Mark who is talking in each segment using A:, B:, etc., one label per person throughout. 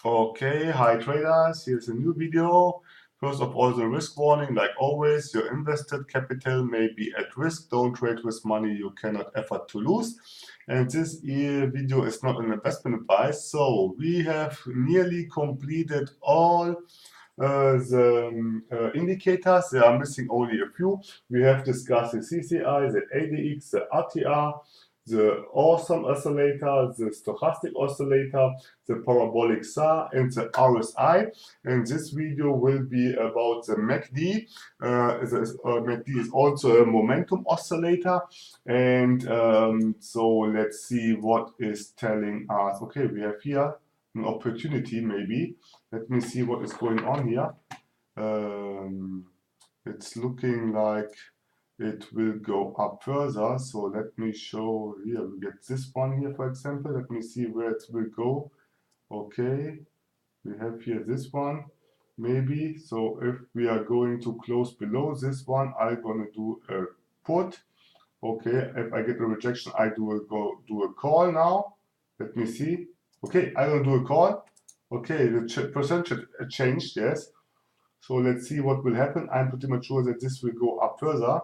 A: Okay, hi traders, here's a new video. First of all, the risk warning, like always, your invested capital may be at risk. Don't trade with money you cannot afford to lose. And this video is not an investment advice. So we have nearly completed all the indicators. There are missing only a few. We have discussed the CCI, the ADX, the RTR, the awesome oscillator, the stochastic oscillator, the parabolic SAR, and the RSI. And this video will be about the MACD. MACD is also a momentum oscillator. And so let's see what is telling us. Okay, we have here an opportunity maybe. Let me see what is going on here. It's looking like it will go up further. So let me show here. We get this one here, for example. Let me see where it will go. Okay, we have here this one, maybe. So if we are going to close below this one, I'm gonna do a put. Okay, if I get a rejection, I do a call now. Let me see. Okay, I will do a call. Okay, the percentage changed, yes. So let's see what will happen. I'm pretty much sure that this will go up further.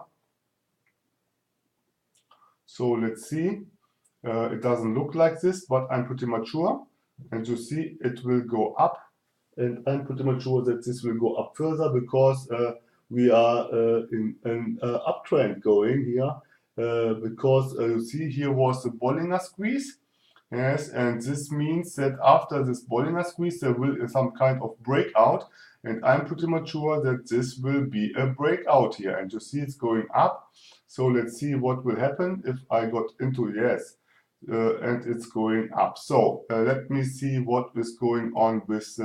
A: So let's see. It doesn't look like this, but I'm pretty much sure. And you see, it will go up. And I'm pretty much sure that this will go up further because we are in an uptrend going here. Because you see, here was the Bollinger Squeeze. Yes, and this means that after this Bollinger Squeeze, there will be some kind of breakout. And I'm pretty much sure that this will be a breakout here. And you see it's going up. So let's see what will happen if I got into yes. And it's going up. So let me see what is going on with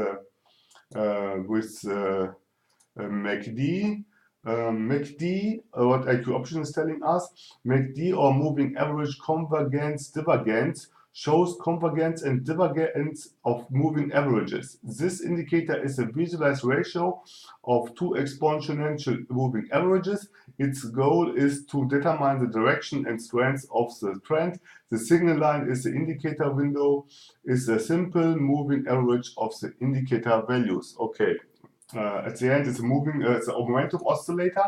A: MACD. MACD, what IQ option is telling us, MACD or moving average convergence divergence shows convergence and divergence of moving averages. This indicator is a visualized ratio of two exponential moving averages. Its goal is to determine the direction and strength of the trend. The signal line is the indicator window, is a simple moving average of the indicator values. Okay. At the end, it's a it's a momentum oscillator,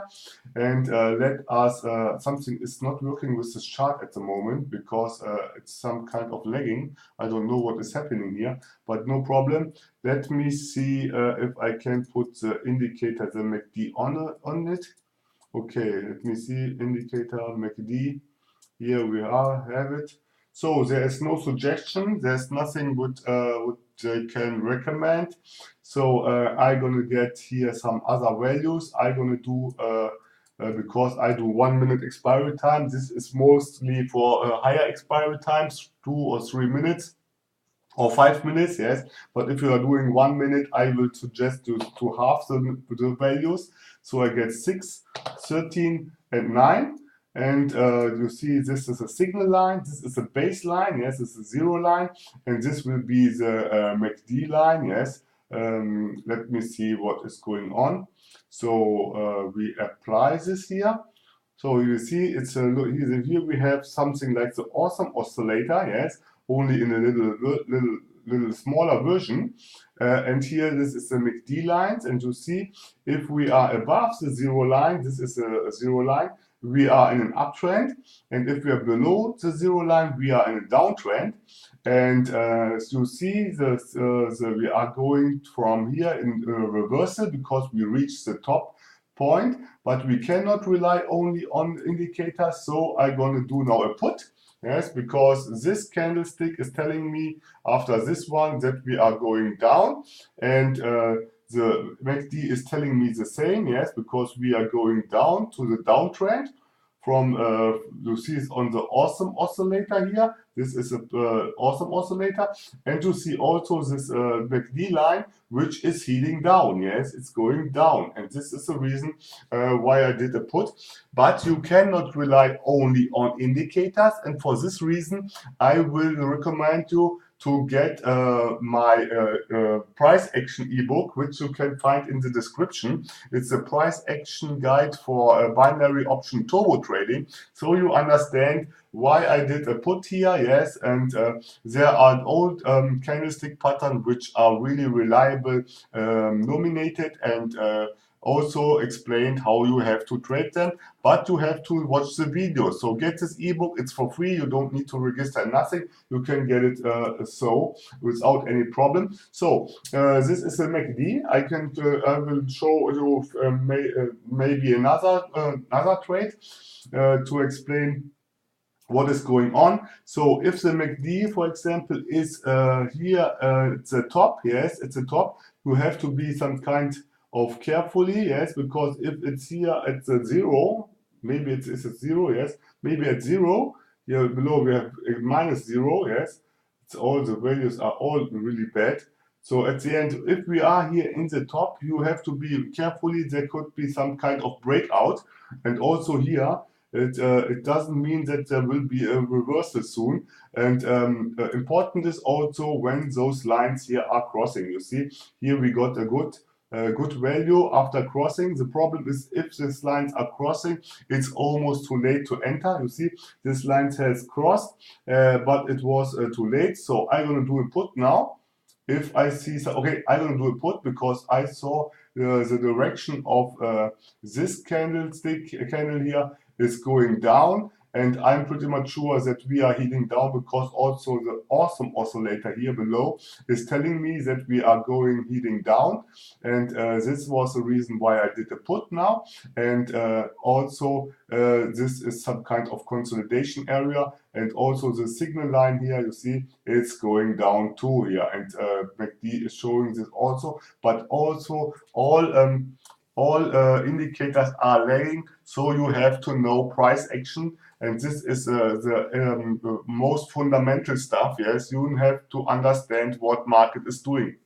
A: and let us something is not working with this chart at the moment because it's some kind of lagging. I don't know what is happening here, but no problem. Let me see if I can put the indicator, the MACD on it. Okay, let me see indicator MACD. Here we have it. So there is no suggestion. There's nothing what I can recommend. So I'm gonna get here some other values. I'm gonna do because I do 1 minute expiry time. This is mostly for higher expiry times, 2 or 3 minutes or 5 minutes, yes. But if you are doing 1 minute, I will suggest you to half the values. So I get 6, 13, and 9. And you see, this is a signal line, this is a baseline, yes, this is a zero line, and this will be the MACD line, yes. Let me see what is going on. So we apply this here. So you see, it's here we have something like the awesome oscillator, yes, only in a little smaller version. And here this is the MACD lines, and you see if we are above the zero line, this is a zero line, we are in an uptrend, and if we are below the zero line, we are in a downtrend. And as you see, we are going from here in reversal because we reached the top point, but we cannot rely only on indicators. So I'm going to do now a put. Yes, because this candlestick is telling me after this one that we are going down, and the MACD is telling me the same. Yes, because we are going down to the downtrend from you see it on the awesome oscillator here. This is a awesome oscillator, and you see also this MACD line which is heading down. Yes, it's going down, and this is the reason why I did a put. But you cannot rely only on indicators, and for this reason I will recommend you to get my price action ebook, which you can find in the description. It's a price action guide for binary option turbo trading, so you understand why I did a put here, yes, and there are an old candlestick pattern which are really reliable, nominated, and also explained how you have to trade them, but you have to watch the video. So get this ebook, it's for free, you don't need to register nothing, you can get it so without any problem. So this is a MACD. I will show you maybe another trade to explain what is going on. So if the MACD, for example, is here at the top, yes, it's the top, you have to be some kind of carefully, yes, because if it's here at the zero, maybe it's at zero, yes, maybe at zero, here below we have a minus zero, yes, it's all the values are all really bad. So at the end, if we are here in the top, you have to be carefully, there could be some kind of breakout, and also here, it doesn't mean that there will be a reversal soon. And important is also when those lines here are crossing. You see, here we got a good value after crossing. The problem is if these lines are crossing, it's almost too late to enter. You see, this line has crossed, but it was too late. So I'm going to do a put now. If I see, okay, I'm going to do a put because I saw the direction of this candle here is going down, and I'm pretty much sure that we are heading down because also the awesome oscillator here below is telling me that we are heading down, and this was the reason why I did a put now. And also this is some kind of consolidation area, and also the signal line here, you see, it's going down too here, and MACD is showing this also, but also all indicators are lagging, so you have to know price action, and this is the most fundamental stuff. Yes, you have to understand what market is doing.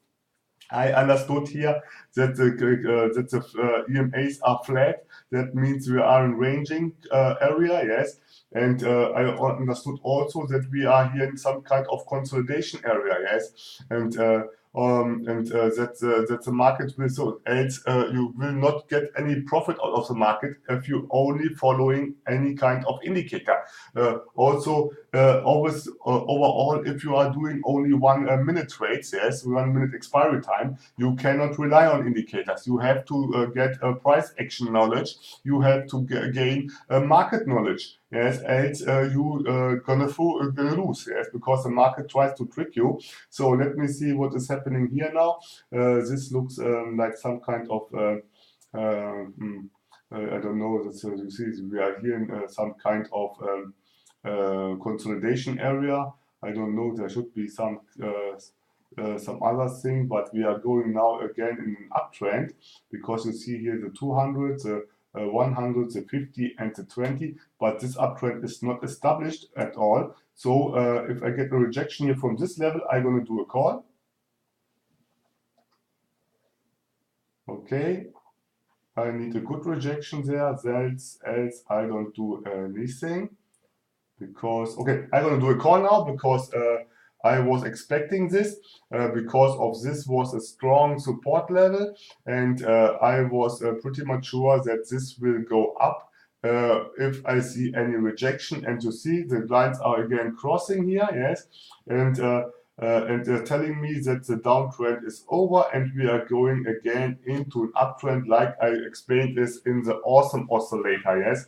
A: I understood here that the EMAs are flat. That means we are in ranging area, yes. And I understood also that we are here in some kind of consolidation area, yes. And that the market will, so else you will not get any profit out of the market if you only following any kind of indicator. Also, always overall, if you are doing only 1 minute trades, yes, 1 minute expiry time, you cannot rely on indicators. You have to get price action knowledge. You have to gain market knowledge. Yes, else you gonna lose. Yes, because the market tries to trick you. So let me see what is happening here now. This looks like some kind of I don't know. You see, we are here in some kind of consolidation area. I don't know. There should be some other thing, but we are going now again in an uptrend because you see here the 200, the 100, the 50, and the 20, but this uptrend is not established at all. So if I get a rejection here from this level, I'm going to do a call. Okay, I need a good rejection there, else I don't do anything. Because, okay, I'm going to do a call now because I was expecting this, because of this was a strong support level, and I was pretty much sure that this will go up if I see any rejection. And you see the lines are again crossing here, yes, and they're telling me that the downtrend is over and we are going again into an uptrend, like I explained this in the awesome oscillator, yes.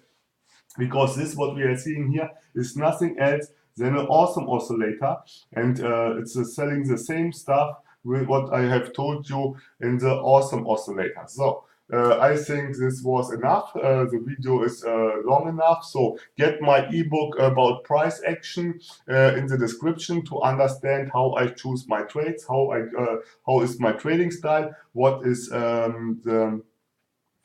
A: Because this, what we are seeing here, is nothing else than an awesome oscillator, and it's selling the same stuff with what I have told you in the awesome oscillator. So I think this was enough. The video is long enough, so get my ebook about price action in the description to understand how I choose my trades, how is my trading style, what is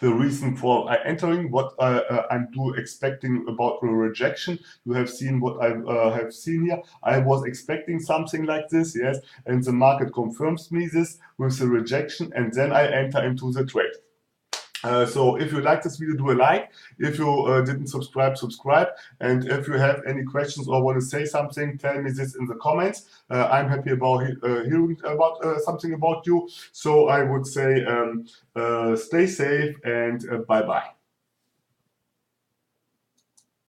A: the reason for entering, what I'm expecting about the rejection. You have seen what I have seen here. I was expecting something like this, yes, and the market confirms me this with the rejection, and then I enter into the trade. So if you like this video, do a like. If you didn't subscribe, subscribe. And if you have any questions or want to say something, tell me this in the comments. I'm happy about hearing about something about you. So I would say stay safe and bye bye.